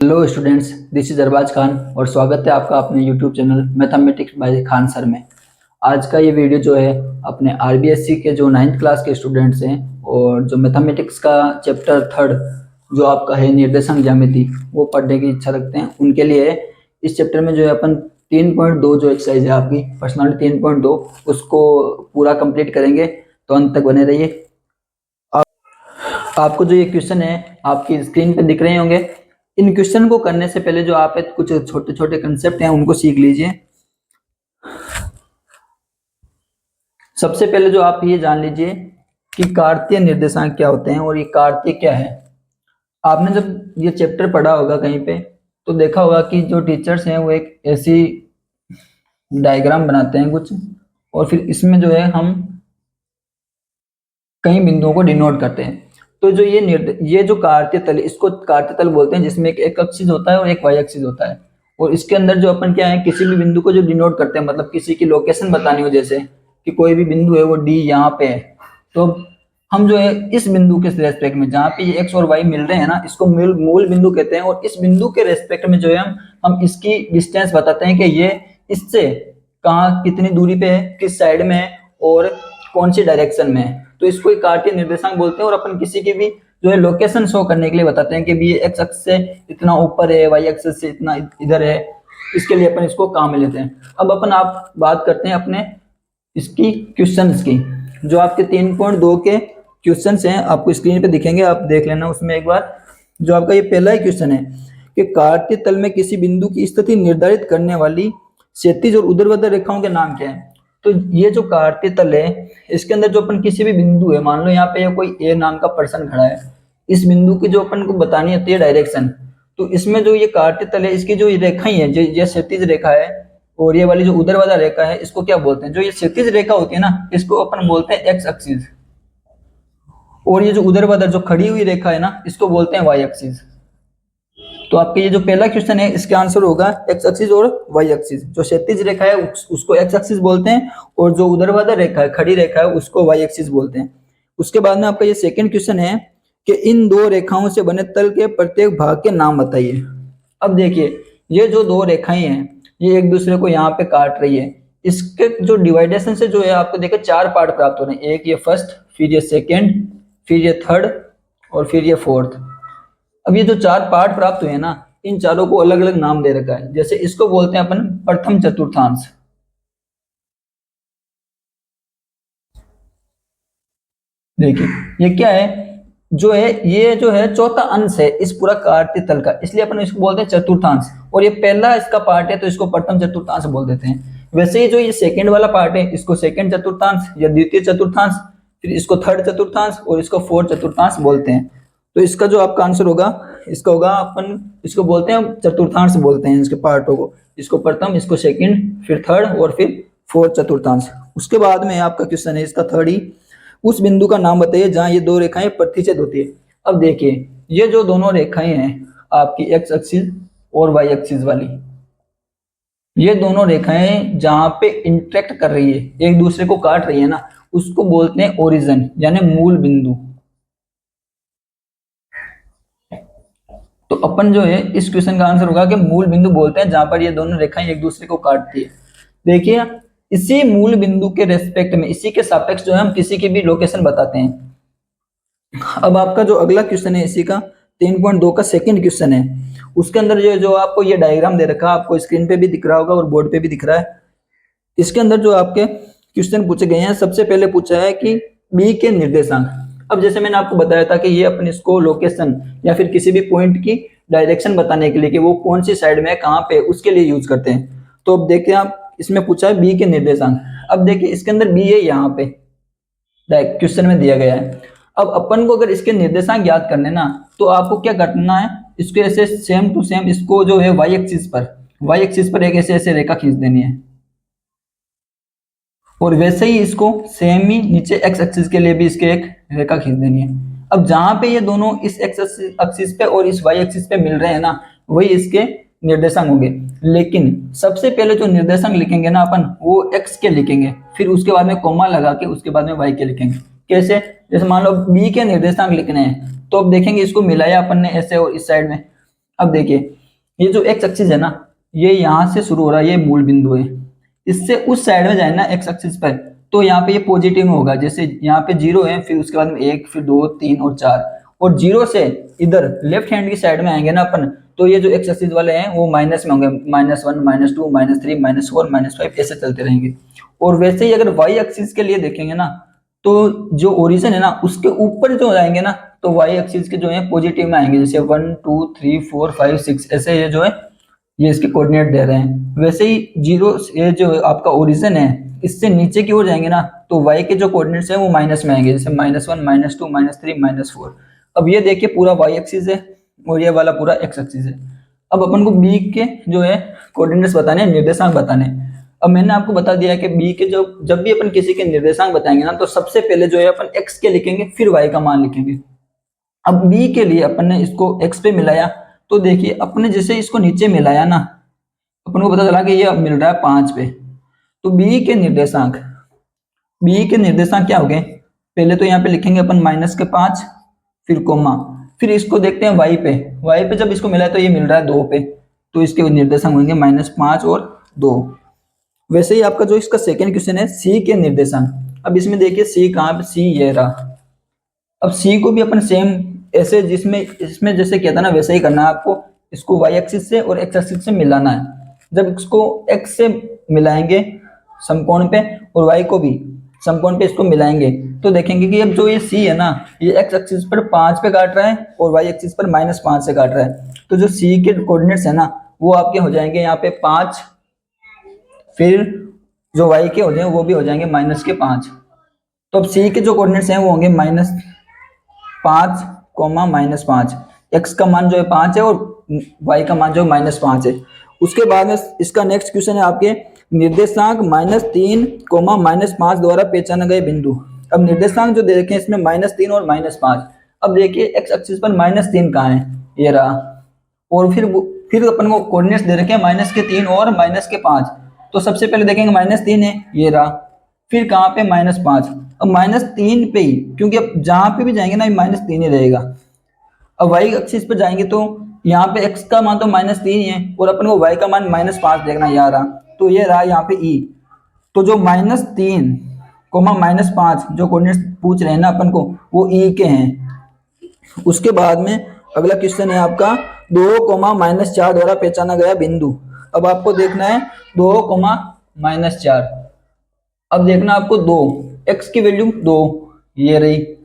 Hello students, this is Arbaz Khan और स्वागत है आपका अपने YouTube channel mathematics by Khan sir में। आज का ये वीडियो जो है अपने आरबीएससी के जो 9th क्लास के स्टूडेंट्स हैं और जो मैथमेटिक्स का चैप्टर 3 जो आपका है निर्देशांक ज्यामिति वो पढ़ने की इच्छा रखते हैं उनके लिए है। इस चैप्टर में जो है अपन 3.2 जो एक्सरसाइज है आपकी पर्सनालिटी 3.2 उसको पूरा कंप्लीट करेंगे, तो अंत तक बने रहिए। आपको जो ये क्वेश्चन है आपकी स्क्रीन पे दिख रहे होंगे। इन क्वेश्चन को करने से पहले जो आप कुछ छोटे छोटे कंसेप्ट हैं उनको सीख लीजिए। सबसे पहले जो आप ये जान लीजिए कि कार्तीय निर्देशांक क्या होते हैं और ये कार्तीय क्या है। आपने जब ये चैप्टर पढ़ा होगा कहीं पे तो देखा होगा कि जो टीचर्स हैं वो एक ऐसी डायग्राम बनाते हैं कुछ, और फिर इसमें जो है हम कई बिंदुओं को डिनोट करते हैं। तो जो ये जो कार्तीय तल, इसको कार्तीय तल बोलते हैं, जिसमें एक एक्सिस होता है और एक वाई एक्सिस होता है। और इसके अंदर जो अपन क्या है किसी भी बिंदु को जो डिनोट करते हैं, मतलब किसी की लोकेशन बतानी हो, जैसे कि कोई भी बिंदु है वो डी यहाँ पे है, तो हम जो है इस बिंदु के रेस्पेक्ट में जहाँ पे ये एक्स और वाई मिल रहे हैं ना, इसको मूल बिंदु कहते हैं। और इस बिंदु के रेस्पेक्ट में जो है हम इसकी डिस्टेंस बताते हैं कि ये इससे कहाँ कितनी दूरी पे है, किस साइड में है और कौन सी डायरेक्शन में है। तो इसको एक कार्तीय निर्देशांक बोलते हैं। और अपन किसी की भी जो है लोकेशन शो करने के लिए बताते हैं कि भी ये एक्स अक्ष से इतना ऊपर है, वाई अक्ष से इतना इधर है, इसके लिए अपन इसको काम में लेते हैं। अब अपन आप बात करते हैं अपने इसकी क्वेश्चंस की। जो आपके 3.2 के क्वेश्चंस हैं आपको स्क्रीन पे दिखेंगे, आप देख लेना उसमें एक बार। जो आपका ये पहला ही क्वेश्चन है कि कार्तीय तल में किसी बिंदु की स्थिति निर्धारित करने वाली क्षैतिज और ऊर्ध्वाधर रेखाओं के नाम क्या है। तो ये जो कार्तीय तल है इसके अंदर जो अपन किसी भी बिंदु है, मान लो यहाँ पे कोई ए नाम का पर्सन खड़ा है, इस बिंदु की जो अपन को बतानी होती है डायरेक्शन, तो इसमें जो ये कार्तीय तल है इसकी जो रेखाएं है, जो ये क्षैतिज रेखा है और ये वाली जो ऊर्ध्वाधर रेखा है, इसको क्या बोलते हैं। जो ये क्षैतिज रेखा होती है ना, इसको अपन बोलते हैं एक्स एक्सिस, और ये जो ऊर्ध्वाधर जो खड़ी हुई रेखा है ना, इसको बोलते हैं वाई एक्सिस। तो आपके ये जो पहला क्वेश्चन है इसका आंसर होगा एक्स एक्सिस और वाई एक्सिस। जो क्षैतिज रेखा है उसको एक्स एक्सिस बोलते हैं और जो ऊर्ध्वाधर रेखा है, खड़ी रेखा है, उसको वाई एक्सिस बोलते हैं। उसके बाद में आपका ये सेकंड क्वेश्चन है कि इन दो रेखाओं से बने तल के प्रत्येक भाग के नाम बताइए। अब देखिए ये जो दो रेखाएं हैं ये एक दूसरे को यहाँ पे काट रही है। इसके जो डिवाइडेशन से जो है आपको देखिए 4 पार्ट प्राप्त हो रहे हैं, एक ये फर्स्ट, फिर ये सेकेंड, फिर ये थर्ड और फिर ये फोर्थ। अब ये जो 4 पार्ट प्राप्त हुए हैं ना, इन चारों को अलग अलग नाम दे रखा है। जैसे इसको बोलते हैं अपन प्रथम चतुर्थांश। देखिए ये क्या है, जो है ये जो है चौथा अंश है इस पूरा कार्तीय तल का, इसलिए अपन इसको बोलते हैं चतुर्थांश। और ये पहला इसका पार्ट है तो इसको प्रथम चतुर्थांश बोल देते हैं। वैसे ही जो ये सेकंड वाला पार्ट है इसको सेकंड चतुर्थांश या द्वितीय चतुर्थांश, फिर इसको थर्ड चतुर्थांश और इसको फोर्थ चतुर्थांश बोलते हैं। तो इसका जो आपका आंसर होगा इसका होगा, अपन इसको बोलते हैं चतुर्थांश बोलते हैं इसके पार्टों को, इसको प्रथम, इसको सेकंड, फिर थर्ड और फिर फोर्थ चतुर्थांश। उसके बाद में आपका क्वेश्चन है इसका थर्ड ही, उस बिंदु का नाम बताइए जहां ये दो रेखाएं प्रतिच्छेद होती है। अब देखिए ये जो दोनों रेखाएं हैं आपकी एक्स एक्सिस और वाई एक्सिस वाली, ये दोनों रेखाएं जहां पे इंटरेक्ट कर रही है, एक दूसरे को काट रही है ना, उसको बोलते हैं ओरिजिन यानी मूल बिंदु। तो अपन जो है इस क्वेश्चन का आंसर होगा कि मूल बिंदु बोलते हैं जहां पर ये दोनों रेखाएं एक दूसरे को काटती है। देखिए इसी मूल बिंदु के रेस्पेक्ट में, इसी के सापेक्ष जो है हम किसी की भी लोकेशन बताते हैं। अब आपका जो अगला क्वेश्चन है इसी का 3.2 का सेकंड क्वेश्चन है, उसके अंदर जो आपको ये डायग्राम दे रखा है, आपको स्क्रीन पे भी दिख रहा होगा और बोर्ड पे भी दिख रहा है। इसके अंदर जो आपके क्वेश्चन पूछे गए हैं, सबसे पहले पूछा है कि बी के निर्देशांक। अब जैसे मैंने आपको बताया था कि ये अपन इसको लोकेशन या फिर किसी भी पॉइंट की डायरेक्शन बताने के लिए कि वो कौन सी साइड में है, कहाँ पे, उसके लिए यूज करते हैं। तो अब देखिए आप इसमें पूछा है बी के निर्देशांक। अब देखिए इसके अंदर बी है, यहाँ पे क्वेश्चन में दिया गया है। अब अपन को अगर इसके निर्देशांक याद करने ना, तो आपको क्या करना है, इसको ऐसे सेम टू सेम इसको जो है वाई एक्सिस पर एक ऐसे ऐसे रेखा खींच देनी है, और वैसे ही इसको सेम ही नीचे एक्स एक्सिस के लिए भी इसके एक रेखा खींच देनी है। अब जहां पे ये दोनों इस एक्स एक्सिस पे और इस वाई एक्सिस पे मिल रहे हैं ना, वही इसके निर्देशांक होंगे। लेकिन सबसे पहले जो निर्देशांक लिखेंगे ना अपन, वो एक्स के लिखेंगे, फिर उसके बाद में कोमा लगा के उसके बाद में वाई के लिखेंगे। कैसे, जैसे मान लो बी के निर्देशांक लिखने हैं, तो अब देखेंगे इसको मिलाया अपन ने ऐसे और इस साइड में। अब देखिए ये जो एक्स एक्सिस है ना, ये यहाँ से शुरू हो रहा है, ये मूल बिंदु है, इससे उस साइड में जाए ना एक्स एक्सिस पर, तो यहाँ पे ये पॉजिटिव में होगा। जैसे यहाँ पे 0 है, फिर उसके बाद में 1, फिर 2, 3 और 4, और 0 से इधर लेफ्ट हैंड की साइड में आएंगे ना अपन, तो ये जो एक्स एक्सिस वाले हैं वो माइनस में होंगे, -1, -2, -3, -4, -5 ऐसे चलते रहेंगे। और वैसे ही अगर वाई एक्सिस के लिए देखेंगे ना, तो जो ओरिजिन है ना उसके ऊपर जो जाएंगे ना, तो वाई एक्सिस के जो है पॉजिटिव में आएंगे, जैसे 1, 2, 3, 4, 5, 6 ऐसे ये जो है ये इसके कोऑर्डिनेट दे रहे हैं। वैसे ही 0 ये जो आपका ओरिजिन है इससे नीचे की ओर जाएंगे ना, तो y के जो कोऑर्डिनेट्स हैं वो माइनस में आएंगे, जैसे -1, -2, -3, -4। अब ये देखिए पूरा y एक्सिस है और ये वाला पूरा x एक्सिस है। अब अपन को b के जो है कोऑर्डिनेट्स बताने हैं, निर्देशांक बताने हैं। अब मैंने आपको बता दिया है कि b के जब भी अपन किसी के निर्देशांक बताएंगे ना, तो सबसे पहले जो है अपन x के लिखेंगे, फिर y का मान लिखेंगे। अब b के लिए अपन ने इसको x पे मिलाया, तो देखिए अपने जैसे इसको नीचे मिलाया ना, अपन को पता चला कि ये मिल रहा है 5 पे। तो b के निर्देशांक क्या हो गए, पहले तो यहाँ पे लिखेंगे अपन -5, फिर कोमा, फिर इसको देखते हैं y पे जब इसको मिला है तो ये मिल रहा है 2 पे, तो इसके निर्देशांक होंगे -5 और 2। वैसे ही आपका जो इसका सेकंड क्वेश्चन है c के निर्देशांक। अब इसमें देखिए c कहाँ पे, c ये रहा। अब c को भी अपन सेम ऐसे जिसमें इसमें जैसे किया था ना वैसे ही करना है आपको, इसको y एक्सिस से और x एक्सिस से मिलाना है। जब इसको x से मिलाएंगे समकोण पे और y को भी समकोण पे इसको मिलाएंगे, तो देखेंगे कि अब जो ये c है ना, ये x एक्सिस पर 5 पे काट रहा है और y एक्सिस पर -5 से काट रहा है। तो जो c के कोऑर्डिनेट्स है ना वो आपके हो जाएंगे यहाँ पे 5, फिर जो y के हो जाएंगे वो भी हो जाएंगे -5। तो अब c के जो कोऑर्डिनेट्स हैं वो होंगे -5, -5। x का मान जो है 5 है और y का मान जो है -5 है। उसके बाद में इसका नेक्स्ट क्वेश्चन है आपके निर्देशांक -3, -5 द्वारा पहचाना गए बिंदु। अब निर्देशांक जो दे रखे हैं इसमें -3 और -5। अब देखिए x एक्सिस पर -3 कहाँ है, ये रहा, और फिर अपन को कोऑर्डिनेट्स दे रखे हैं -3 और -5। तो सबसे पहले देखेंगे -3 है, ये रहा, फिर कहाँ पे -5। अब -3 पे ही, क्योंकि अब जहां पे भी जाएंगे ना -3 ही रहेगा। अब y एक्सिस पर जाएंगे तो यहाँ पे x का मान तो -3 ही है और अपन को y का मान -5 देखना, यहाँ रहा, तो ये रहा यहाँ पे e। तो जो -3, -5 जो कोऑर्डिनेट्स पूछ रहे हैं ना अपन को, वो e के हैं। उसके बाद में अगला क्वेश्चन है आपका 2, -4 द्वारा पहचाना गया बिंदु। अब आपको देखना है 2, -4। अब देखना आपको 2, x की वैल्यू 2 ये रही,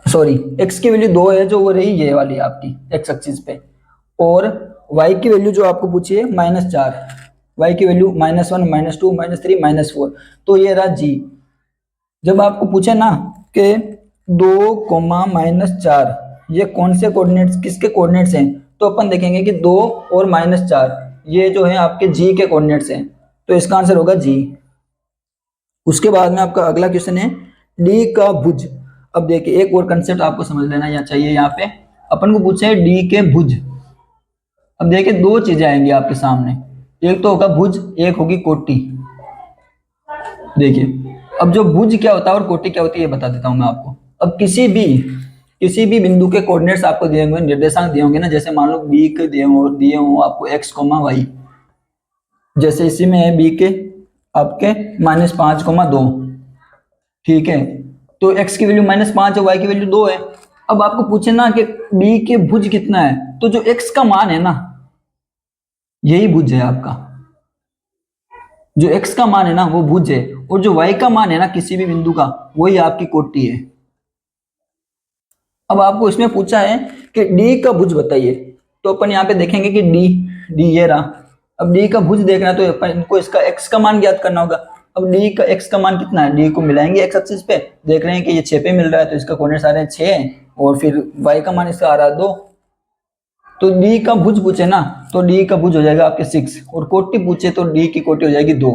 सॉरी x की वैल्यू 2 है जो वो रही ये वाली आपकी x एक्सिस पे, और y की वैल्यू जो आपको पूछी है -4, y की वैल्यू -1, -2, -3, -4, तो ये रहा g। जब आपको पूछे ना कि 2, -4 ये कौन से कोऑर्डिनेट्स किसके कोऑर्डिनेट्स हैं, तो अपन देखेंगे कि 2 और -4 ये जो है आपके g के कोऑर्डिनेट्स हैं, तो इसका आंसर होगा g। उसके बाद में आपका अगला क्वेश्चन है d का भुज। अब देखिए एक और कंसेप्ट आपको समझ लेना या चाहिए, यहाँ पे अपन को पूछे d के भुज। अब देखिए दो चीजें आएंगी आपके सामने, एक तो होगा भुज, एक होगी कोटि। देखिए अब जो भुज क्या होता है और कोटि क्या होती है ये बता देता हूं मैं आपको। अब किसी भी बिंदु के कोऑर्डिनेट्स आपको दिए होंगे, निर्देशांक दिए होंगे ना, जैसे मान लो बी के दिए हो आपको x, y, जैसे इसी में है बी के आपके -5, 2, ठीक है। तो x की वैल्यू -5 है, y की वैल्यू 2 है। अब आपको पूछे ना कि b के भुज कितना है, तो जो x का मान है ना यही भुज है आपका, जो x का मान है ना वो भुज है, और जो y का मान है ना किसी भी बिंदु का वही आपकी कोटि है। अब आपको इसमें पूछा है कि d का भुज बताइए, तो अपन यहाँ पे देखेंगे कि d ये रहा। अब d का भुज देखना है तो अपन इनको इसका x का मान ज्ञात करना होगा। अब d का x का मान कितना है, d को मिलाएंगे x एक्सिस पे, देख रहे हैं कि ये 6 पे मिल रहा है, तो इसका कोऑर्डिनेट्स आ रहे हैं 6, और फिर y का मान इसका आ रहा है 2। तो d का भुज पूछे ना तो d का भुज हो जाएगा आपके 6, और कोटि पूछे तो d की कोटि हो जाएगी 2।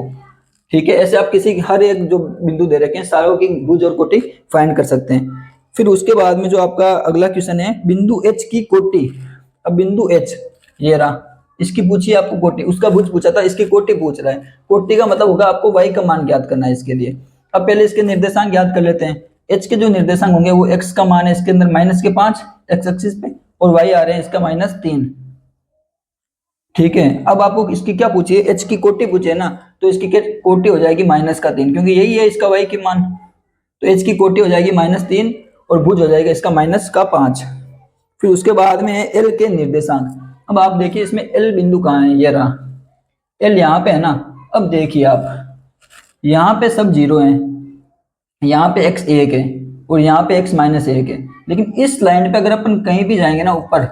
ठीक है, ऐसे आप किसी हर एक जो बिंदु दे रखे हैं सारों की भुज और कोटि फाइंड कर सकते हैं। फिर उसके बाद में जो आपका अगला क्वेश्चन है बिंदु h की कोटि। अब बिंदु h ये रहा, इसकी पूछी आपको कोटि, उसका भुज पूछा था, इसकी कोटि पूछ रहा है। कोटि का मतलब होगा आपको y का मान ज्ञात करना है इसके लिए। अब पहले इसके निर्देशांक ज्ञात कर लेते हैं। h के जो निर्देशांक होंगे वो x का मान है इसके अंदर -5 x एक्सिस पे, और y आ रहे हैं इसका -3। ठीक है, अब आपको इसकी क्या पूछिए, h की कोटि पूछे ना, तो इसकी क्या कोटि हो जाएगी -3, क्योंकि यही है इसका y की मान। तो h की कोटि हो जाएगी -3 और भुज हो जाएगा इसका -5। फिर उसके बाद में है l के निर्देशांक। अब आप देखिए इसमें l बिंदु कहाँ है, ये रहा l यहाँ पे है ना। अब देखिए आप यहाँ पे सब जीरो हैं, यहाँ पे x 1 है और यहाँ पे x -1 है, लेकिन इस लाइन पे अगर अपन कहीं भी जाएंगे ना ऊपर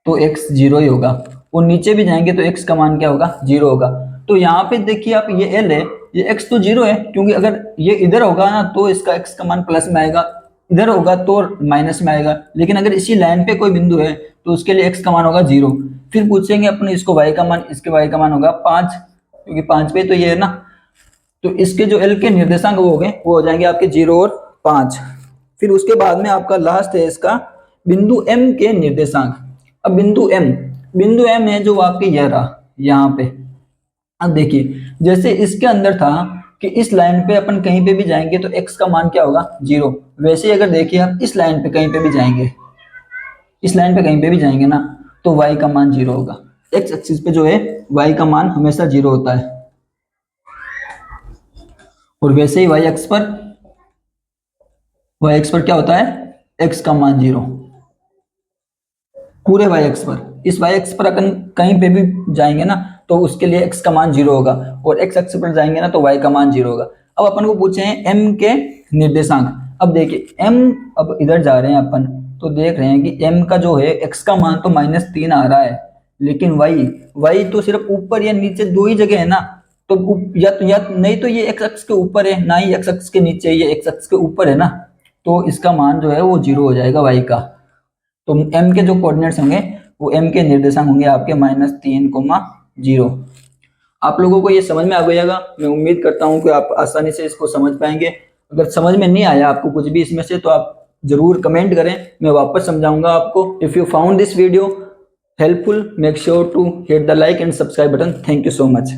तो x 0 ही होगा, और नीचे भी जाएंगे तो x का मान क्या होगा, 0 होगा। तो यहाँ पे देखिए आप, ये l है, ये x तो 0 है, क्योंकि अगर ये इधर होगा ना तो इसका x का मान प्लस में आएगा, इधर होगा तो माइनस में आएगा, लेकिन अगर इसी लाइन पे कोई बिंदु है तो उसके लिए x का मान होगा 0। फिर पूछेंगे अपने इसको y का मान, इसके y का मान होगा 5, क्योंकि 5 पे तो ये है ना। तो इसके जो l के निर्देशांक वो हो गए, वो हो जाएंगे आपके 0 और 5। फिर उसके बाद में आपका लास्ट है इसका बिंदु m के निर्देशांक। अब बिंदु m है जो आपके यह रहा यहाँ पे। अब देखिए जैसे इसके अंदर था कि इस लाइन पे अपन कहीं पे भी जाएंगे तो x का मान क्या होगा, 0। वैसे ही अगर देखिए हम इस लाइन पे कहीं पे भी जाएंगे, इस लाइन पे कहीं पे भी जाएंगे ना तो y का मान 0 होगा। x एक्सिस पे जो है y का मान हमेशा 0 होता है, और वैसे ही y एक्स पर क्या होता है, x का मान 0 पूरे y एक्स पर। इस y एक्स पर अपन कहीं पे भी जाएंगे ना तो उसके लिए x का मान 0 होगा, और x एक्स पर जाएंगे ना तो y का मान 0 होगा। अब अपन को पूछे हैं m के निर्देशांक। अब देखिए m, अब इधर जा रहे हैं अपन तो देख रहे हैं कि m का जो है x का मान तो -3 आ रहा है, लेकिन y तो सिर्फ ऊपर या नीचे दो ही जगह है ना। तो या नहीं तो ये x अक्ष के ऊपर है, ना ही x अक्ष के नीचे, ये x अक्ष के ऊपर है ना, तो इसका मान जो है वो 0 हो जाएगा y का। तो m के जो कोऑर्डिनेट्स होंगे वो m के निर्देशांक होंगे आपके -3, 0। आप लोगों को ये समझ में आ गया, मैं उम्मीद करता हूँ कि आप आसानी से इसको समझ पाएंगे। अगर समझ में नहीं आया आपको कुछ भी इसमें से तो आप जरूर कमेंट करें, मैं वापस समझाऊंगा आपको। If you found this video helpful, make sure to hit the like and subscribe button. Thank you so much.